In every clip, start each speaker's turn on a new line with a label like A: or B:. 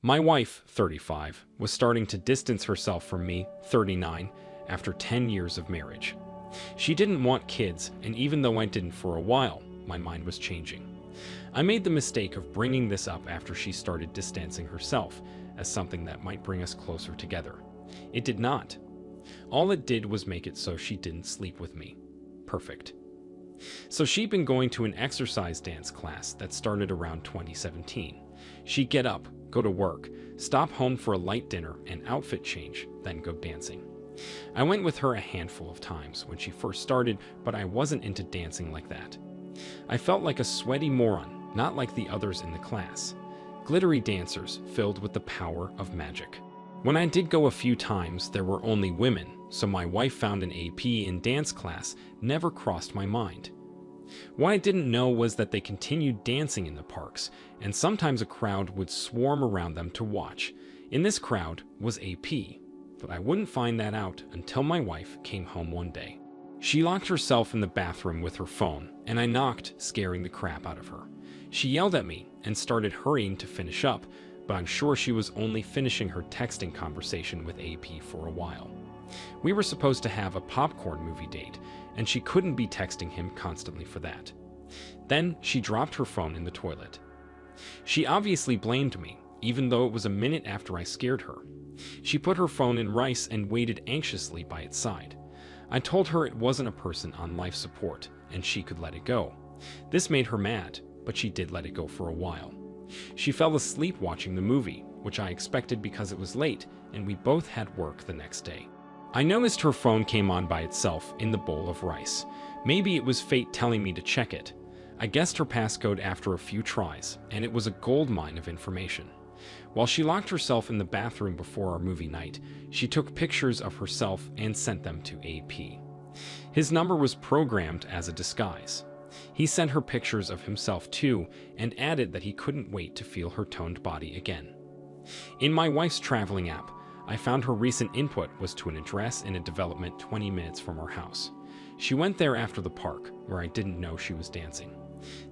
A: My wife, 35, was starting to distance herself from me, 39, after 10 years of marriage. She didn't want kids, and even though I didn't for a while, my mind was changing. I made the mistake of bringing this up after she started distancing herself as something that might bring us closer together. It did not. All it did was make it so she didn't sleep with me. Perfect. So she'd been going to an exercise dance class that started around 2017. She'd get up, go to work, stop home for a light dinner and outfit change, then go dancing. I went with her a handful of times when she first started, but I wasn't into dancing like that. I felt like a sweaty moron, not like the others in the class. Glittery dancers filled with the power of magic. When I did go a few times, there were only women, so my wife found an AP in dance class never crossed my mind. What I didn't know was that they continued dancing in the parks, and sometimes a crowd would swarm around them to watch. In this crowd was AP, but I wouldn't find that out until my wife came home one day. She locked herself in the bathroom with her phone, and I knocked, scaring the crap out of her. She yelled at me and started hurrying to finish up, but I'm sure she was only finishing her texting conversation with AP for a while. We were supposed to have a popcorn movie date, and she couldn't be texting him constantly for that. Then she dropped her phone in the toilet. She obviously blamed me, even though it was a minute after I scared her. She put her phone in rice and waited anxiously by its side. I told her it wasn't a person on life support, and she could let it go. This made her mad, but she did let it go for a while. She fell asleep watching the movie, which I expected because it was late, and we both had work the next day. I noticed her phone came on by itself in the bowl of rice. Maybe it was fate telling me to check it. I guessed her passcode after a few tries, and it was a goldmine of information. While she locked herself in the bathroom before our movie night, she took pictures of herself and sent them to AP. His number was programmed as a disguise. He sent her pictures of himself too, and added that he couldn't wait to feel her toned body again. In my wife's traveling app, I found her recent input was to an address in a development 20 minutes from our house. She went there after the park, where I didn't know she was dancing.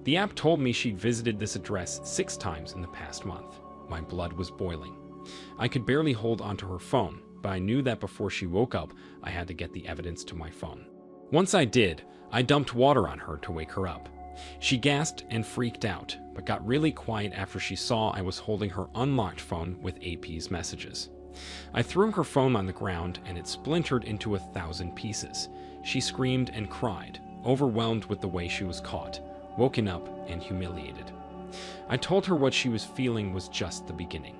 A: The app told me she'd visited this address 6 times in the past month. My blood was boiling. I could barely hold onto her phone, but I knew that before she woke up, I had to get the evidence to my phone. Once I did, I dumped water on her to wake her up. She gasped and freaked out, but got really quiet after she saw I was holding her unlocked phone with AP's messages. I threw her phone on the ground and it splintered into 1,000 pieces. She screamed and cried, overwhelmed with the way she was caught, woken up, and humiliated. I told her what she was feeling was just the beginning.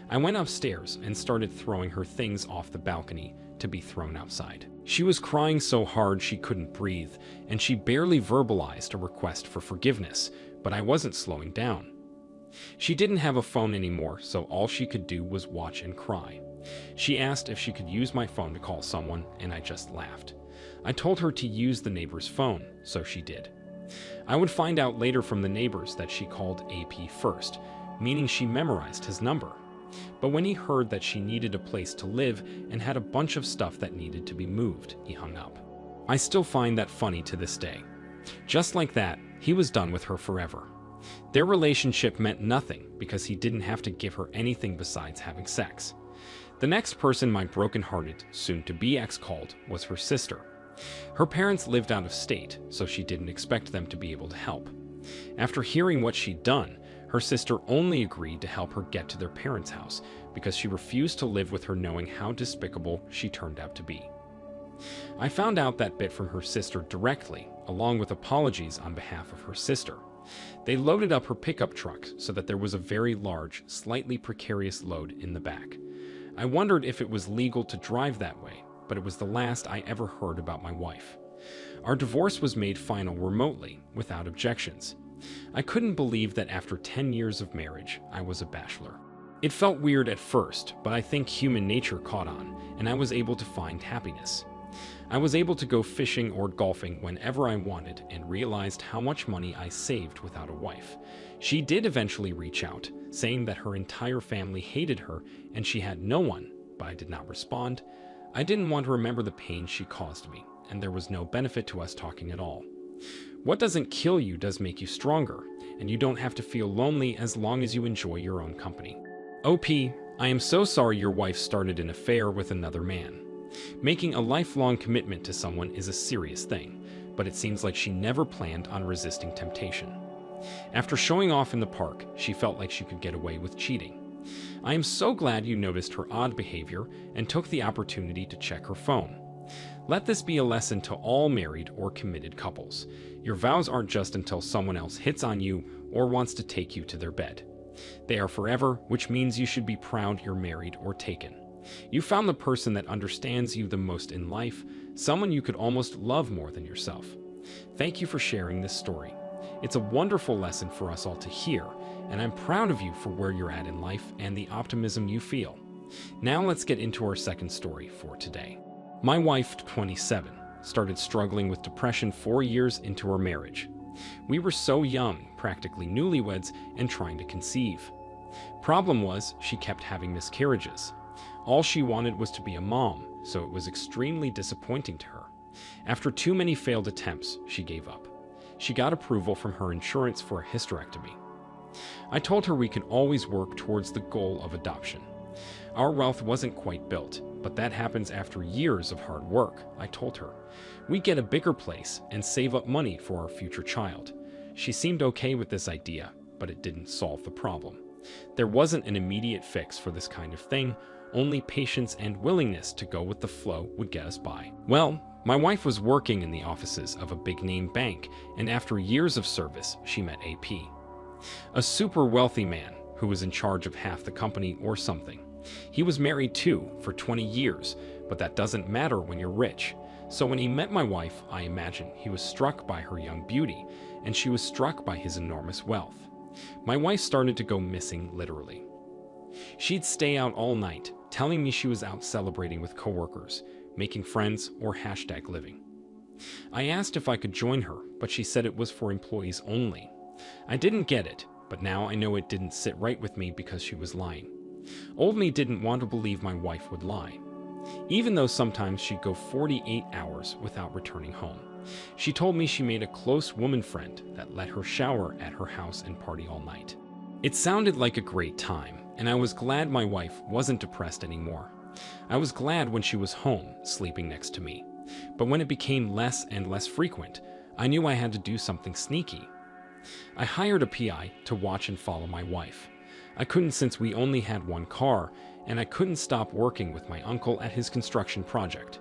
A: I went upstairs and started throwing her things off the balcony to be thrown outside. She was crying so hard she couldn't breathe, and she barely verbalized a request for forgiveness, but I wasn't slowing down. She didn't have a phone anymore, so all she could do was watch and cry. She asked if she could use my phone to call someone, and I just laughed. I told her to use the neighbor's phone, so she did. I would find out later from the neighbors that she called AP first, meaning she memorized his number. But when he heard that she needed a place to live and had a bunch of stuff that needed to be moved, he hung up. I still find that funny to this day. Just like that, he was done with her forever. Their relationship meant nothing because he didn't have to give her anything besides having sex. The next person my broken-hearted, soon-to-be ex called was her sister. Her parents lived out of state, so she didn't expect them to be able to help. After hearing what she'd done, her sister only agreed to help her get to their parents' house because she refused to live with her knowing how despicable she turned out to be. I found out that bit from her sister directly, along with apologies on behalf of her sister. They loaded up her pickup truck so that there was a very large, slightly precarious load in the back. I wondered if it was legal to drive that way, but it was the last I ever heard about my wife. Our divorce was made final remotely, without objections. I couldn't believe that after 10 years of marriage, I was a bachelor. It felt weird at first, but I think human nature caught on, and I was able to find happiness. I was able to go fishing or golfing whenever I wanted and realized how much money I saved without a wife. She did eventually reach out, saying that her entire family hated her and she had no one, but I did not respond. I didn't want to remember the pain she caused me, and there was no benefit to us talking at all. What doesn't kill you does make you stronger, and you don't have to feel lonely as long as you enjoy your own company. OP, I am so sorry your wife started an affair with another man. Making a lifelong commitment to someone is a serious thing, but it seems like she never planned on resisting temptation. After showing off in the park, she felt like she could get away with cheating. I am so glad you noticed her odd behavior and took the opportunity to check her phone. Let this be a lesson to all married or committed couples. Your vows aren't just until someone else hits on you or wants to take you to their bed. They are forever, which means you should be proud you're married or taken. You found the person that understands you the most in life, someone you could almost love more than yourself. Thank you for sharing this story. It's a wonderful lesson for us all to hear, and I'm proud of you for where you're at in life and the optimism you feel. Now let's get into our second story for today. My wife, 27, started struggling with depression 4 years into our marriage. We were so young, practically newlyweds, and trying to conceive. Problem was, she kept having miscarriages. All she wanted was to be a mom, so it was extremely disappointing to her. After too many failed attempts, she gave up. She got approval from her insurance for a hysterectomy. I told her we could always work towards the goal of adoption. Our wealth wasn't quite built, but that happens after years of hard work, I told her. We get a bigger place and save up money for our future child. She seemed okay with this idea, but it didn't solve the problem. There wasn't an immediate fix for this kind of thing, only patience and willingness to go with the flow would get us by. Well, my wife was working in the offices of a big-name bank, and after years of service, she met AP. A super wealthy man who was in charge of half the company or something. He was married too for 20 years, but that doesn't matter when you're rich. So when he met my wife, I imagine he was struck by her young beauty, and she was struck by his enormous wealth. My wife started to go missing literally. She'd stay out all night, telling me she was out celebrating with coworkers, making friends, or #living. I asked if I could join her, but she said it was for employees only. I didn't get it, but now I know it didn't sit right with me because she was lying. Old me didn't want to believe my wife would lie. Even though sometimes she'd go 48 hours without returning home. She told me she made a close woman friend that let her shower at her house and party all night. It sounded like a great time, and I was glad my wife wasn't depressed anymore. I was glad when she was home, sleeping next to me. But when it became less and less frequent, I knew I had to do something sneaky. I hired a PI to watch and follow my wife. I couldn't since we only had one car, and I couldn't stop working with my uncle at his construction project.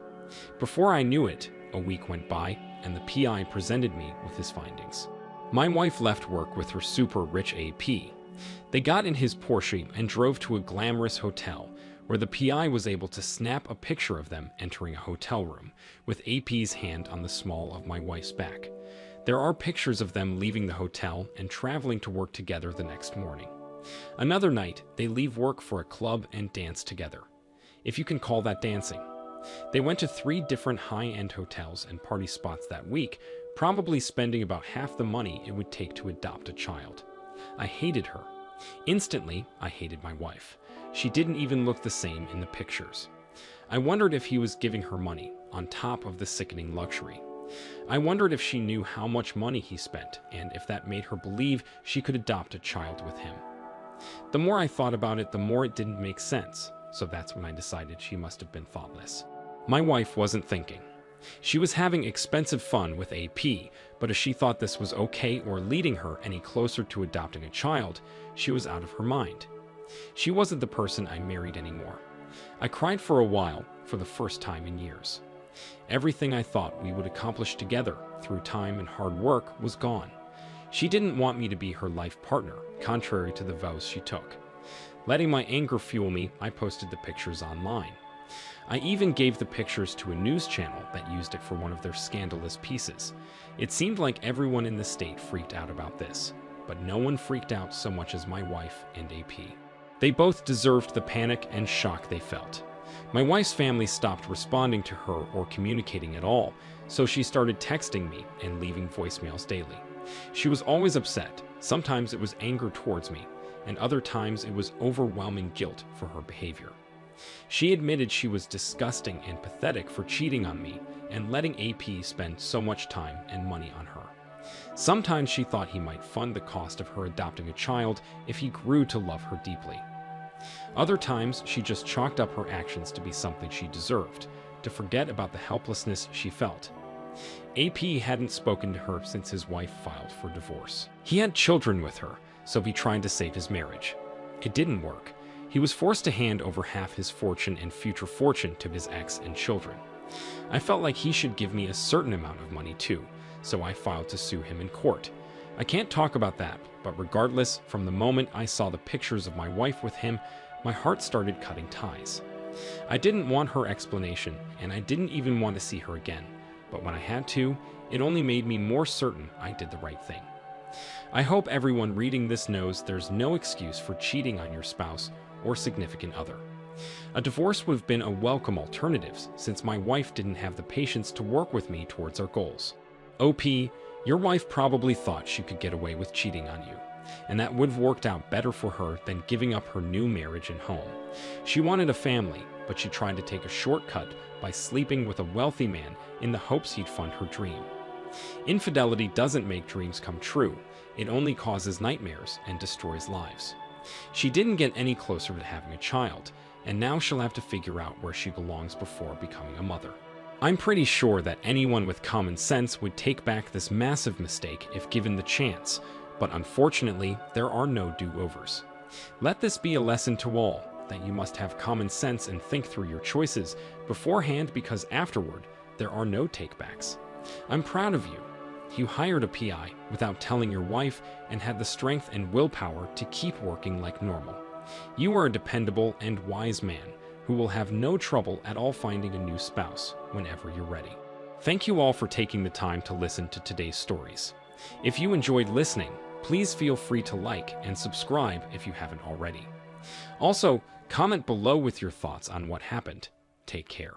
A: Before I knew it, a week went by, and the PI presented me with his findings. My wife left work with her super rich AP. They got in his Porsche and drove to a glamorous hotel, where the PI was able to snap a picture of them entering a hotel room, with AP's hand on the small of my wife's back. There are pictures of them leaving the hotel and traveling to work together the next morning. Another night, they leave work for a club and dance together. If you can call that dancing. They went to 3 different high-end hotels and party spots that week, probably spending about half the money it would take to adopt a child. I hated her. Instantly, I hated my wife. She didn't even look the same in the pictures. I wondered if he was giving her money, on top of the sickening luxury. I wondered if she knew how much money he spent, and if that made her believe she could adopt a child with him. The more I thought about it, the more it didn't make sense, so that's when I decided she must have been thoughtless. My wife wasn't thinking. She was having expensive fun with AP, but if she thought this was okay or leading her any closer to adopting a child, she was out of her mind. She wasn't the person I married anymore. I cried for a while, for the first time in years. Everything I thought we would accomplish together through time and hard work was gone. She didn't want me to be her life partner, contrary to the vows she took. Letting my anger fuel me, I posted the pictures online. I even gave the pictures to a news channel that used it for one of their scandalous pieces. It seemed like everyone in the state freaked out about this, but no one freaked out so much as my wife and AP. They both deserved the panic and shock they felt. My wife's family stopped responding to her or communicating at all, so she started texting me and leaving voicemails daily. She was always upset. Sometimes it was anger towards me, and other times it was overwhelming guilt for her behavior. She admitted she was disgusting and pathetic for cheating on me and letting AP spend so much time and money on her. Sometimes she thought he might fund the cost of her adopting a child if he grew to love her deeply. Other times, she just chalked up her actions to be something she deserved, to forget about the helplessness she felt. AP hadn't spoken to her since his wife filed for divorce. He had children with her, so he tried to save his marriage. It didn't work. He was forced to hand over half his fortune and future fortune to his ex and children. I felt like he should give me a certain amount of money too, so I filed to sue him in court. I can't talk about that, but regardless, from the moment I saw the pictures of my wife with him, my heart started cutting ties. I didn't want her explanation, and I didn't even want to see her again, but when I had to, it only made me more certain I did the right thing. I hope everyone reading this knows there's no excuse for cheating on your spouse or significant other. A divorce would have been a welcome alternative since my wife didn't have the patience to work with me towards our goals. OP, your wife probably thought she could get away with cheating on you, and that would have worked out better for her than giving up her new marriage and home. She wanted a family, but she tried to take a shortcut by sleeping with a wealthy man in the hopes he'd fund her dream. Infidelity doesn't make dreams come true. It only causes nightmares and destroys lives. She didn't get any closer to having a child, and now she'll have to figure out where she belongs before becoming a mother. I'm pretty sure that anyone with common sense would take back this massive mistake if given the chance, but unfortunately, there are no do-overs. Let this be a lesson to all, that you must have common sense and think through your choices beforehand, because afterward, there are no takebacks. I'm proud of you. You hired a PI without telling your wife and had the strength and willpower to keep working like normal. You are a dependable and wise man who will have no trouble at all finding a new spouse whenever you're ready. Thank you all for taking the time to listen to today's stories. If you enjoyed listening, please feel free to like and subscribe if you haven't already. Also, comment below with your thoughts on what happened. Take care.